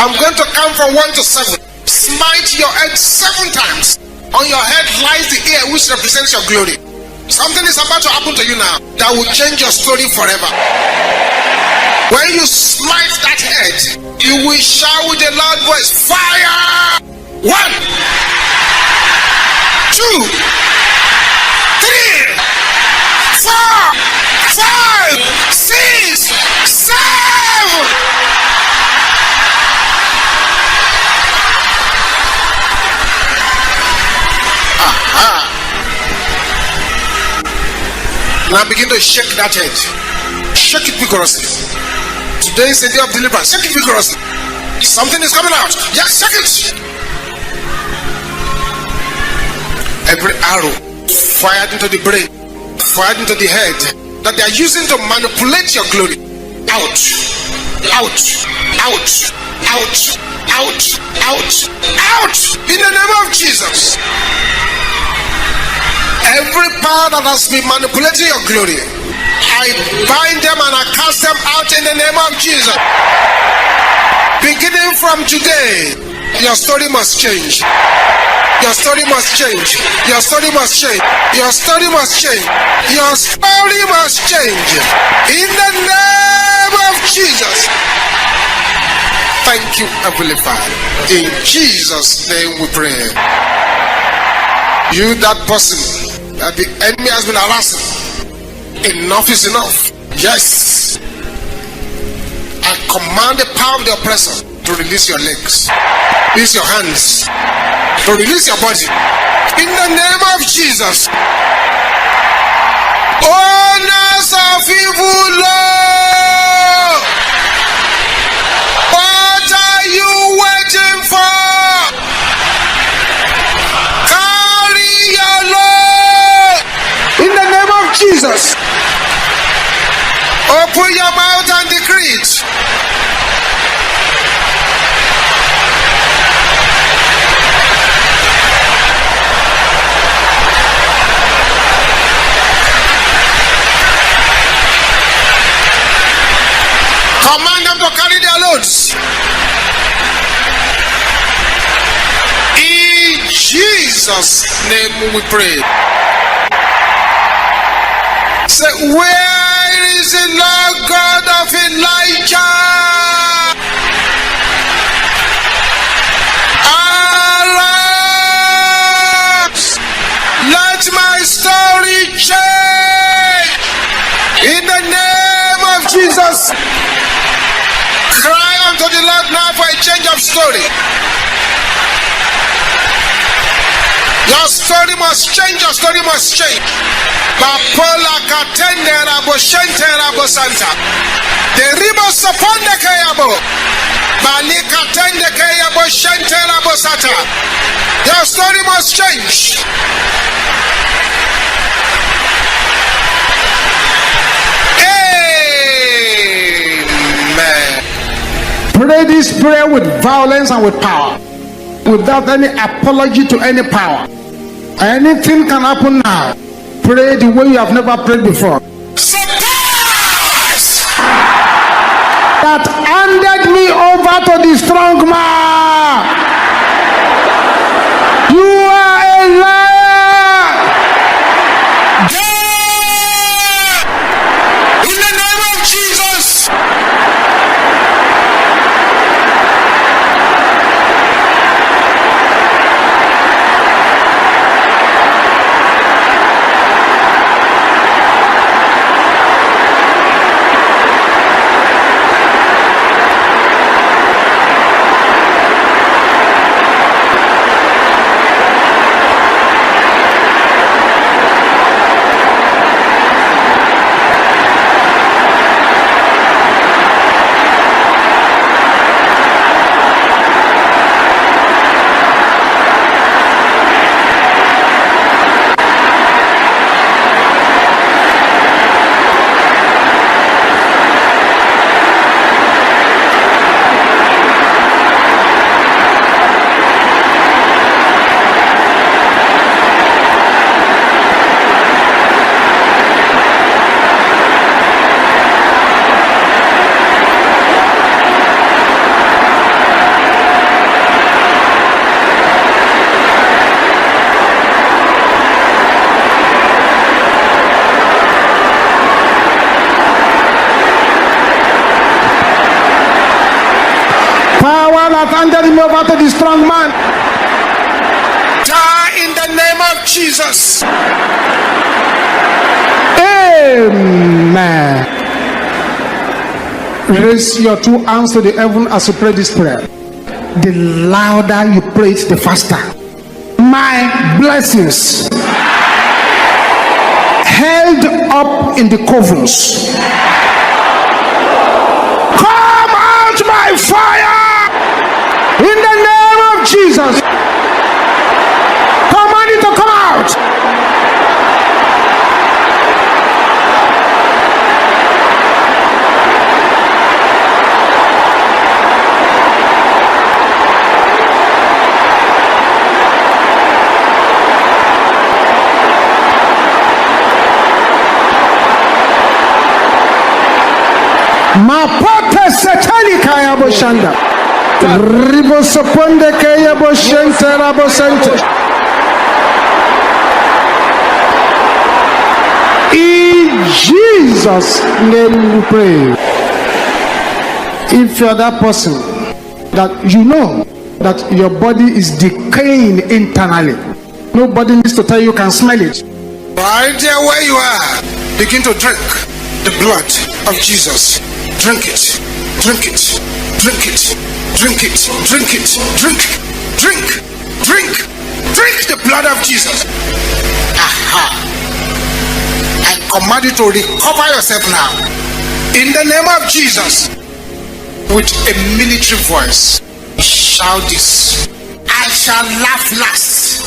I'm going to count from 1 to 7. Smite your head 7 times. On your head lies the ear which represents your glory. Something is about to happen to you now that will change your story forever. When you smite that head, you will shout with a loud voice, fire! 1, 2, 3, 4, 5, 6, 7. Now begin to shake that head. Shake it vigorously. Today is a day of deliverance. Shake it vigorously. Something is coming out. Yes, shake it. Every arrow fired into the brain, fired into the head, that they are using to manipulate your glory. Out. Out. Out. Out. Out. Out. Out. In the name of Jesus. Every power that has been manipulating your glory, I bind them and I cast them out in the name of Jesus. Beginning from today, your story must change. Your story must change. Your story must change. Your story must change. Your story must change. In the name of Jesus. Thank you, Heavenly Father. In Jesus' name we pray. You, that person that the enemy has been harassing, enough is enough. Yes. I command the power of the oppressor to release your legs, release your hands, to release your body. In the name of Jesus. Owners of evil law, what are you waiting for? Carry your load. In the name of Jesus. Open your mouth and decree it. Command them to carry their loads. In Jesus' name we pray. Say, where is the Lord God of Elijah? Arise, let my story change. In the name of Jesus. Cry unto the Lord now for a change of story. Your story must change, your story must change. Bapola katende rabo shente rabo santa. The ribos upon the kayabo. Bali katende kayabo shente rabo santa. Your story must change. Amen. Pray this prayer with violence and with power, without any apology to any power. Anything can happen now. Pray the way you have never prayed before. That handed me over to the strong man. You are a liar. In the name of Jesus. Power that handed him over to the strong man. Die in the name of Jesus. Amen. Raise your two hands to the heaven as you pray this prayer. The louder you pray it, the faster. My blessings held up in the covens, come out by fire in the name of Jesus. Command it to come out. Mapote setelika ya boshanda. Ribosoponde ke ya boshente rabosente. In Jesus' name we pray. If you're that person that you know that your body is decaying internally, nobody needs to tell you, can smell it. Right there where you are, begin to drink the blood of Jesus. Drink it, drink it, drink it, drink it, drink it, drink, drink, drink, drink the blood of Jesus. Aha. I command you to recover yourself now. In the name of Jesus. With a military voice, shout this. I shall laugh last.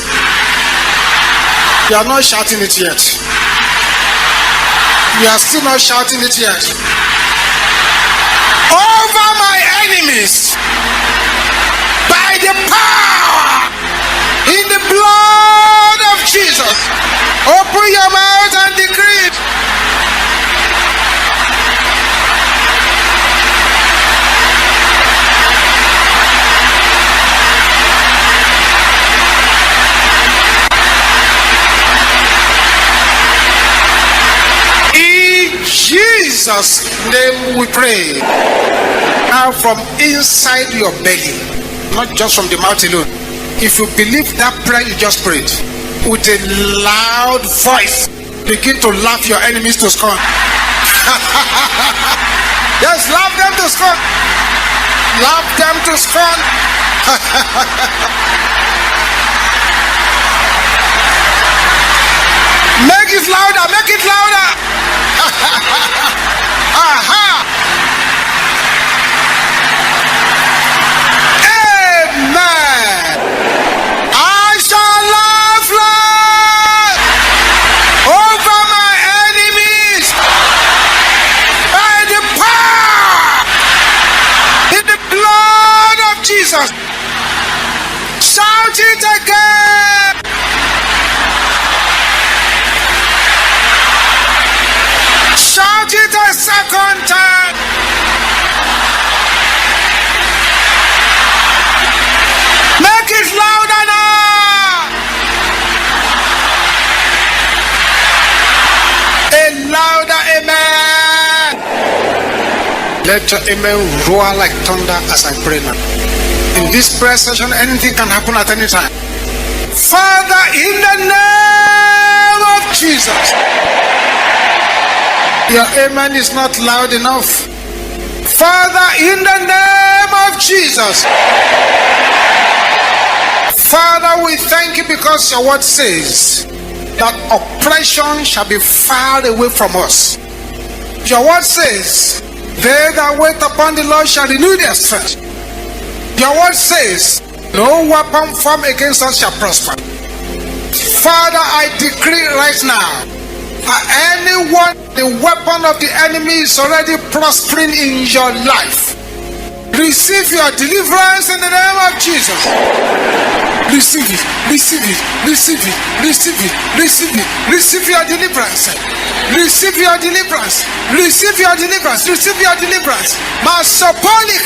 You are not shouting it yet. You are still not shouting it yet. Over my enemies, by the power in the blood of Jesus. Open your mouth and decree it. In Jesus' name we pray. Now from inside your belly, not just from the mouth alone. If you believe that prayer you just prayed, with a loud voice, begin to laugh your enemies to scorn. Yes, laugh them to scorn. Laugh them to scorn. Make it louder, make it louder. Aha. Amen. I shall laugh loud over my enemies by the power in the blood of Jesus. Shout it again. Shout it a second time. Make it louder now. A louder amen. Let your amen roar like thunder as I pray now. In this prayer session, anything can happen at any time. Father, in the name of Jesus. Your amen is not loud enough. Father, in the name of Jesus. Father, we thank you because your word says that oppression shall be far away from us. Your word says, they that wait upon the Lord shall renew their strength. Your word says, no weapon formed against us shall prosper. Father, I decree right now, anyone, the weapon of the enemy is already prospering in your life. Receive your deliverance in the name of Jesus. Receive it, receive it, receive it, receive it, receive it, receive your deliverance. Receive your deliverance. Receive your deliverance. Receive your deliverance. Apostolic,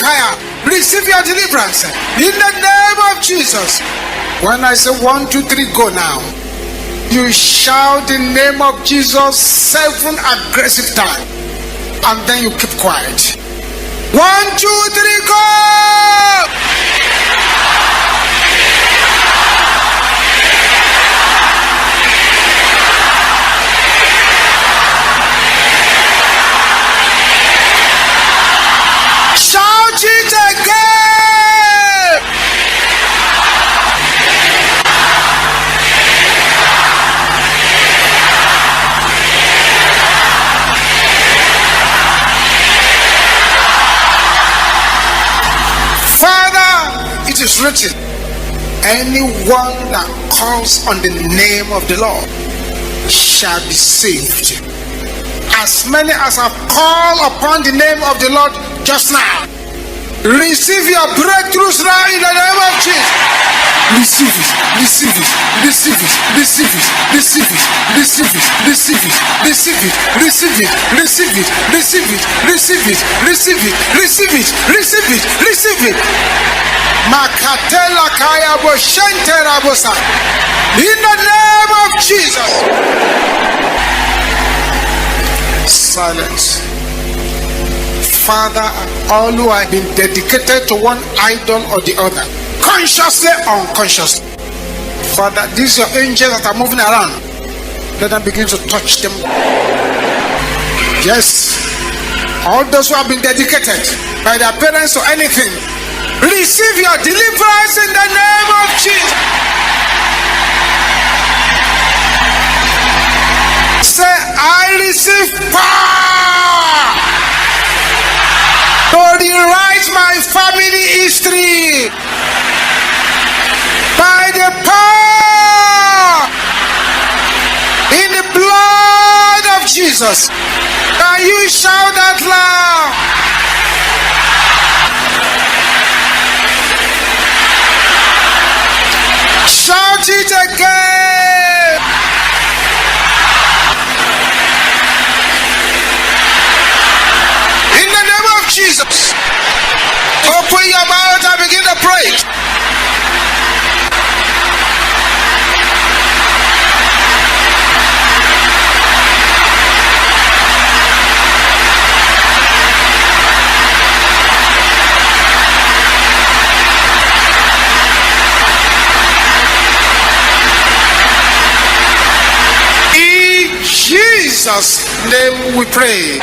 receive your deliverance in the name of Jesus. When I say 1, 2, 3, go now. You shout the name of Jesus 7 aggressive times, and then you keep quiet. 1, 2, 3, go! is written, anyone that calls on the name of the Lord shall be saved. As many as have called upon the name of the Lord just now, receive your breakthroughs now in the name of Jesus. Receive it, receive it, receive it, receive it, receive it, receive it, receive it, receive it, receive it, receive it, receive it, receive it, receive it, receive it, receive it, receive it. Makatela kaya bo shentera bosa. In the name of Jesus. Silence. Father, all who have been dedicated to one idol or the other, consciously or unconsciously, Father, these are your angels that are moving around. Let them begin to touch them. Yes, all those who have been dedicated by their parents or anything, receive your deliverance in the name of Jesus. Say, I receive power to rewrite my family history by the power in the blood of Jesus. Can you shout that loud? Shout it again. In the name of Jesus, open your mouth and begin to pray. In Jesus' name we pray.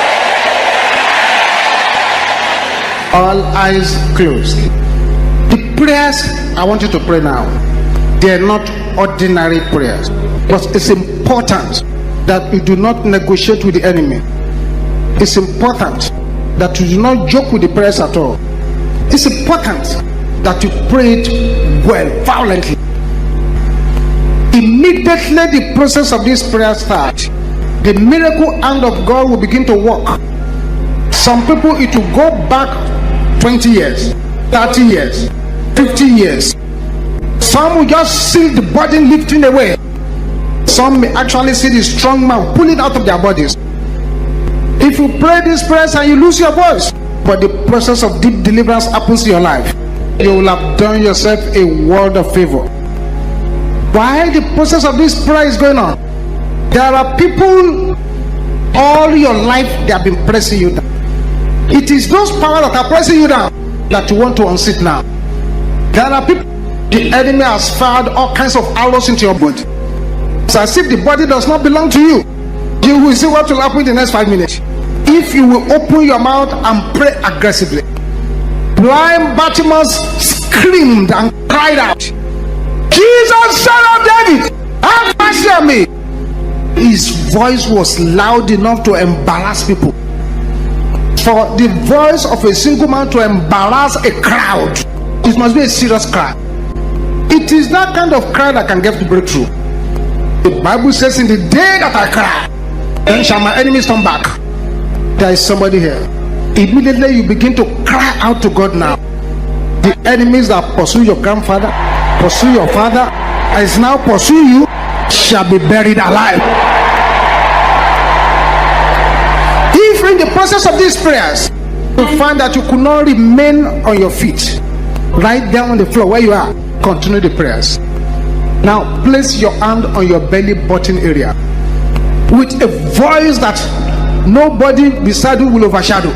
All eyes closed. The prayers I want you to pray now, they are not ordinary prayers, but it's important that you do not negotiate with the enemy. It's important that you do not joke with the prayers at all. It's important that you pray it well, violently. Immediately the process of this prayer starts, the miracle hand of God will begin to work. Some people, it will go back 20 years, 30 years, 50 years. Some will just see the burden lifting away. Some may actually see the strong man pulling out of their bodies. If you pray these prayers and you lose your voice, but the process of deep deliverance happens in your life, you will have done yourself a world of favor. While the process of this prayer is going on, there are people all your life they have been pressing you down. It is those powers that are pressing you down that you want to unseat now. There are people, the enemy has fired all kinds of arrows into your body. It's as if the body does not belong to you. You will see what will happen in the next 5 minutes. If you will open your mouth and pray aggressively. Blind Bartimaeus screamed and cried out, Jesus, son of David, have mercy on me. His voice was loud enough to embarrass people. For the voice of a single man to embarrass a crowd, it must be a serious cry. It is that kind of cry that can get the breakthrough. The Bible says, in the day that I cry, then shall my enemies turn back. There is somebody here. Immediately you begin to cry out to God now. The enemies that pursue your grandfather, pursue your father, as now pursue you, shall be buried alive. If in the process of these prayers you find that you could not remain on your feet, right down on the floor where you are, continue the prayers. Now place your hand on your belly button area with a voice that nobody beside you will overshadow.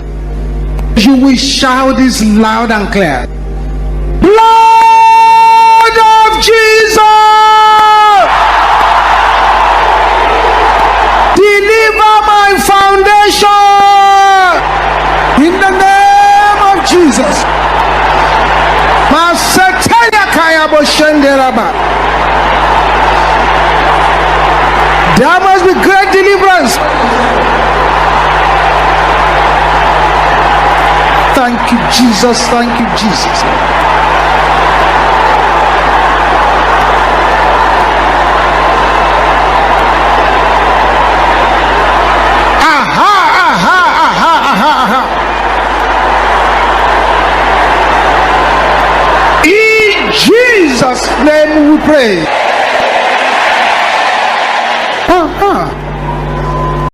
You will shout this loud and clear. Blood of Jesus, deliver my foundation in the name of Jesus. There must be great deliverance. Thank you, Jesus. Thank you, Jesus. Jesus' name we pray.